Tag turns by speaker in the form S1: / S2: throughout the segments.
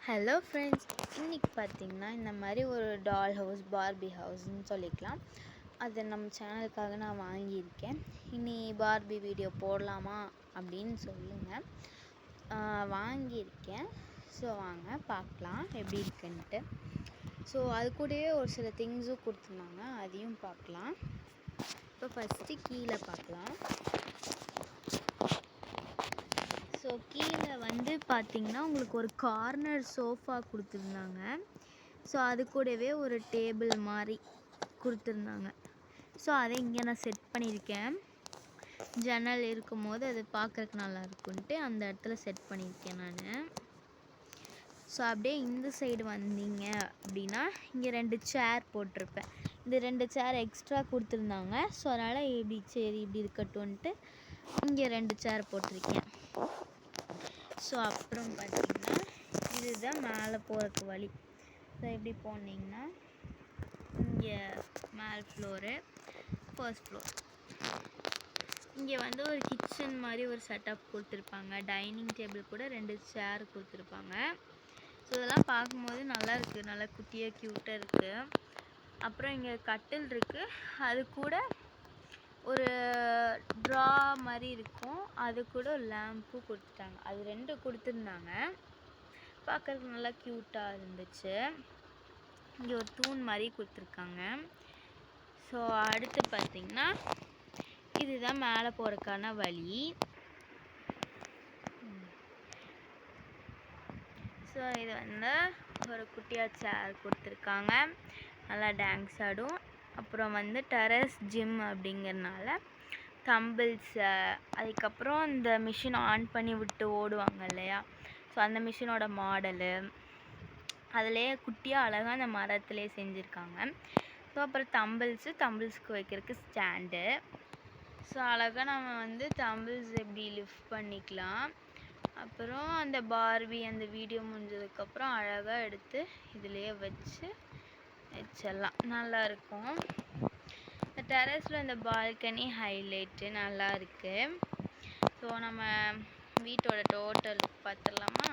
S1: Hello friends, இன்றைக்கி பார்த்திங்கன்னா இந்த மாதிரி ஒரு டால் ஹவுஸ், பார்பி ஹவுஸ்ன்னு சொல்லிக்கலாம். அதை நம்ம சேனலுக்காக நான் வாங்கியிருக்கேன். இனி பார்பி வீடியோ போடலாமா அப்படின்னு சொல்லுங்கள். வாங்கியிருக்கேன். ஸோ வாங்க பார்க்கலாம் எப்படி இருக்குன்ட்டு. ஸோ அது கூடவே ஒரு சில திங்ஸும் கொடுத்துருந்தாங்க, அதையும் பார்க்கலாம். இப்போ ஃபஸ்ட்டு கீழே பார்க்கலாம். ஸோ கீழே பார்த்திங்கன்னா உங்களுக்கு ஒரு கார்னர் சோஃபா கொடுத்துருந்தாங்க. ஸோ அது கூடவே ஒரு டேபிள் மாதிரி கொடுத்துருந்தாங்க. ஸோ அதை இங்கே நான் செட் பண்ணியிருக்கேன். ஜன்னல் இருக்கும் போது அது பார்க்குறக்கு நல்லா இருக்குன்ட்டு அந்த இடத்துல செட் பண்ணியிருக்கேன் நான். ஸோ அப்படியே இந்த சைடு வந்தீங்க அப்படின்னா இங்கே 2 சேர் போட்டிருப்பேன். இந்த 2 சேர் எக்ஸ்ட்ரா கொடுத்துருந்தாங்க. ஸோ அதனால் இப்படி இருக்கட்டும்ன்ட்டு இங்கே 2 சேர் போட்டிருக்கேன். ஸோ அப்புறம் பார்த்திங்கன்னா இதுதான் மேலே போகிறக்கு வழி. ஸோ இப்படி போனீங்கன்னா இங்கே மேல் ஃப்ளோரு, ஃபர்ஸ்ட் ஃப்ளோர். இங்கே ஒரு கிச்சன் மாதிரி ஒரு செட்டப் கொடுத்துருப்பாங்க. டைனிங் டேபிள் கூட 2 சேர் கொடுத்துருப்பாங்க. ஸோ இதெல்லாம் பார்க்கும்போது நல்லா இருக்குது, நல்லா குட்டியாக க்யூட்டாக இருக்குது. அப்புறம் இங்கே கட்டில் இருக்குது. அது கூட ஒரு ட்ரா மாதிரி இருக்கும். அது கூட ஒரு லேம்பும் கொடுத்துட்டாங்க. அது 2 கொடுத்துருந்தாங்க. பார்க்குறதுக்கு நல்லா க்யூட்டாக இருந்துச்சு. இங்கே ஒரு தூண் மாதிரி கொடுத்துருக்காங்க. ஸோ அடுத்து பார்த்திங்கன்னா இதுதான் மேலே போகிறதுக்கான வழி. ஸோ இது ஒரு குட்டியாக சேர் கொடுத்துருக்காங்க, நல்லா டான்ஸ் ஆடும். அப்புறம் டெரஸ் ஜிம் அப்படிங்கிறனால தம்பிள்ஸ், அதுக்கப்புறம் இந்த மிஷின் ஆன் பண்ணி விட்டு ஓடுவாங்க இல்லையா, ஸோ அந்த மிஷினோட மாடலு அதிலே குட்டியாக அழகாக அந்த மரத்துலேயே செஞ்சுருக்காங்க. ஸோ அப்புறம் தம்பிள்ஸ்க்கு வைக்கிறதுக்கு ஸ்டாண்டு. ஸோ அழகாக நம்ம தம்பிள்ஸ் எப்படி லிஃப்ட் பண்ணிக்கலாம். அப்புறம் அந்த பார்பி அந்த வீடியோ முடிஞ்சதுக்கப்புறம் அழகாக எடுத்து இதிலே வச்சிடலாம், நல்லாயிருக்கும். இந்த டெரஸில் இந்த பால்கனி ஹைலைட்டு நல்லா இருக்குது. ஸோ நம்ம வீட்டோட டோட்டல் பார்த்துடலாமா?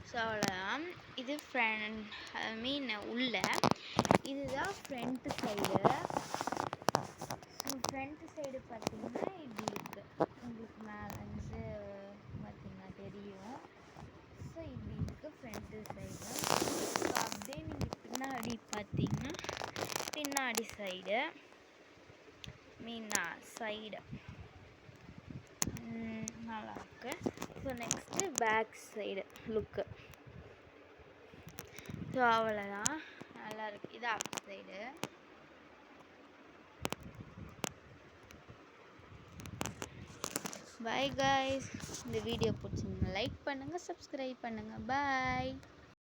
S1: ஸோ அவ்வளோதான். இது உள்ள இதுதான் front side. So front side பார்த்திங்கன்னா இப்படி இருக்குது. உங்களுக்கு மேலே பார்த்திங்கன்னா தெரியும். ஸோ இப்படி இருக்குது ஃப்ரண்ட்டு சைடு. ஸோ அப்படியே நீங்கள் பின்னாடி பார்த்திங்கன்னா பின்னாடி சைடு சைடு நல்லாயிருக்கு. So next back side look. So அவ்வளோதான், நல்லாயிருக்கு. இது அப் சைடு. Bye guys. இந்த வீடியோ பிடிச்சிருந்தா லைக் பண்ணுங்கள், சப்ஸ்கிரைப் பண்ணுங்கள். பாய்.